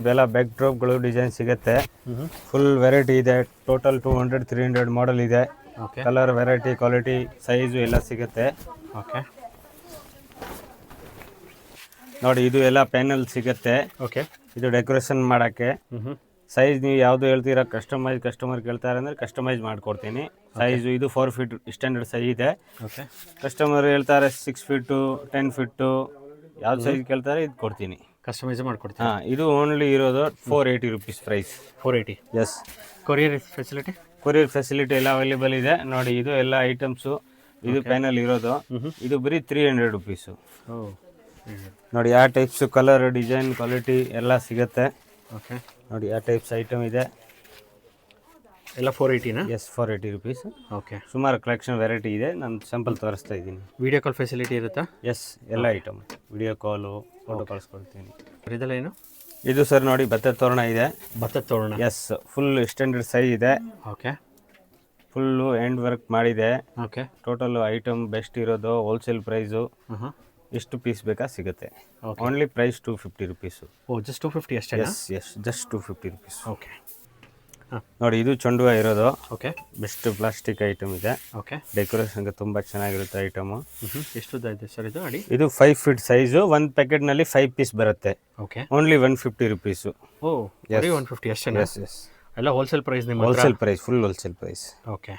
ಇದೆಲ್ಲ back ಡ್ರಾಪ್ಗಳು design ಸಿಗುತ್ತೆ. Full variety ಇದೆ. ಟೋಟಲ್ 200-300 ಮಾಡೆಲ್ ಇದೆ. Okay colour, variety, quality, size ಎಲ್ಲ ಸಿಗುತ್ತೆ. ಓಕೆ ನೋಡಿ, ಇದು ಎಲ್ಲ ಪ್ಯಾನಲ್ ಸಿಗುತ್ತೆ. ಓಕೆ ಇದು ಡೆಕೋರೇಷನ್ ಮಾಡೋಕ್ಕೆ. ಸೈಜ್ ನೀವು ಯಾವುದು ಹೇಳ್ತೀರಾ, ಕಸ್ಟಮರ್ ಕೇಳ್ತಾರೆ ಅಂದರೆ ಕಸ್ಟಮೈಸ್ ಮಾಡಿಕೊಡ್ತೀನಿ. ಸೈಜು ಇದು 4 ಫೀಟ್ ಸ್ಟ್ಯಾಂಡರ್ಡ್ ಸೈಜ್ ಇದೆ. ಓಕೆ ಕಸ್ಟಮರ್ ಹೇಳ್ತಾರೆ 6 ಫೀಟು 10 ಫೀಟು ಯಾವ್ದು ಸೈಜ್ ಕೇಳ್ತಾರೆ ಇದು ಕೊಡ್ತೀನಿ, ಕಸ್ಟಮೈಸ್ ಮಾಡ್ಕೊಡ್ತೀನಿ. ಹಾಂ. ಇದು ಓನ್ಲಿ ಇರೋದು 480 rupees price. 480. Yes. Courier facility? Courier facility ಎಲ್ಲ ಅವೈಲೇಬಲ್ ಇದೆ. ನೋಡಿ, ಇದು ಎಲ್ಲ ಐಟಮ್ಸು. ಇದು ಪ್ಯಾನಲ್ ಇರೋದು. ಇದು ಬರೀ 300 ರುಪೀಸು. ನೋಡಿ, ಯಾವ ಟೈಪ್ಸು ಕಲರ್, ಡಿಸೈನ್, ಕ್ವಾಲಿಟಿ ಎಲ್ಲ ಸಿಗುತ್ತೆ. ಓಕೆ ನೋಡಿ, ಯಾವ ಟೈಪ್ಸ್ ಐಟಮ್ ಇದೆ ಎಲ್ಲ 480ನಾ? Yes, 480 rupees. ಓಕೆ. ಸುಮಾರು ಕಲೆಕ್ಷನ್ ವೆರೈಟಿ ಇದೆ. ನಾನು ಸ್ಯಾಂಪಲ್ ತೋರಿಸ್ತಾ ಇದ್ದೀನಿ. ವಿಡಿಯೋ ಕಾಲ್ ಫೆಸಿಲಿಟಿ ಇರುತ್ತಾ? ಎಸ್, ಎಲ್ಲ ಐಟಮ್. ವಿಡಿಯೋ ಕಾಲು, ಫೋಟೋ ಕಳಿಸ್ಕೊಡ್ತೀನಿ. ಇದೆಲ್ಲ ಏನು? ಇದು ಸರ್ ನೋಡಿ, ಭತ್ತದ ತೋರಣ ಇದೆ. ಭತ್ತದ ತೋರಣ? ಎಸ್, ಫುಲ್ ಸ್ಟ್ಯಾಂಡರ್ಡ್ ಸೈಜ್ ಇದೆ. ಓಕೆ. ಫುಲ್ಲು ಹ್ಯಾಂಡ್ ವರ್ಕ್ ಮಾಡಿದೆ. ಓಕೆ. ಟೋಟಲ್ ಐಟಮ್ ಬೆಸ್ಟ್ ಇರೋದು. Wholesale price. ಎಷ್ಟು ಪೀಸ್ ಬೇಕಾ ಸಿಗುತ್ತೆ. Only price 250 rupees. Oh, just 250 ಅಷ್ಟೇ? Yes, just 250 rupees. ಓಕೆ. ನೋಡಿ, ಇದು ಚೆಂಡುವ ಇರೋದು. ಓಕೆ. ಬೆಸ್ಟ್ ಪ್ಲಾಸ್ಟಿಕ್ ಐಟಮ್ ಇದೆ. ಓಕೆ. ಡೆಕೋರೇಷನ್ಗೆ ತುಂಬ ಚೆನ್ನಾಗಿರುತ್ತೆ ಐಟಮು. ಎಷ್ಟು ಇದೆ ಸರ್ ಇದು ಅಡಿ? ಇದು 5 ಫೀಟ್ ಸೈಜು. ಒಂದು ಪ್ಯಾಕೆಟ್ನಲ್ಲಿ 5 ಪೀಸ್ ಬರುತ್ತೆ. ಓಕೆ. Only 150 rupees. ಓ, 150 ಅಷ್ಟೇ? ಎಸ್. ಎಲ್ಲ ಹೋಲ್ಸೇಲ್ ಪ್ರೈಸ್ ನಿಮ್ಮ? Wholesale price, full wholesale price. Okay.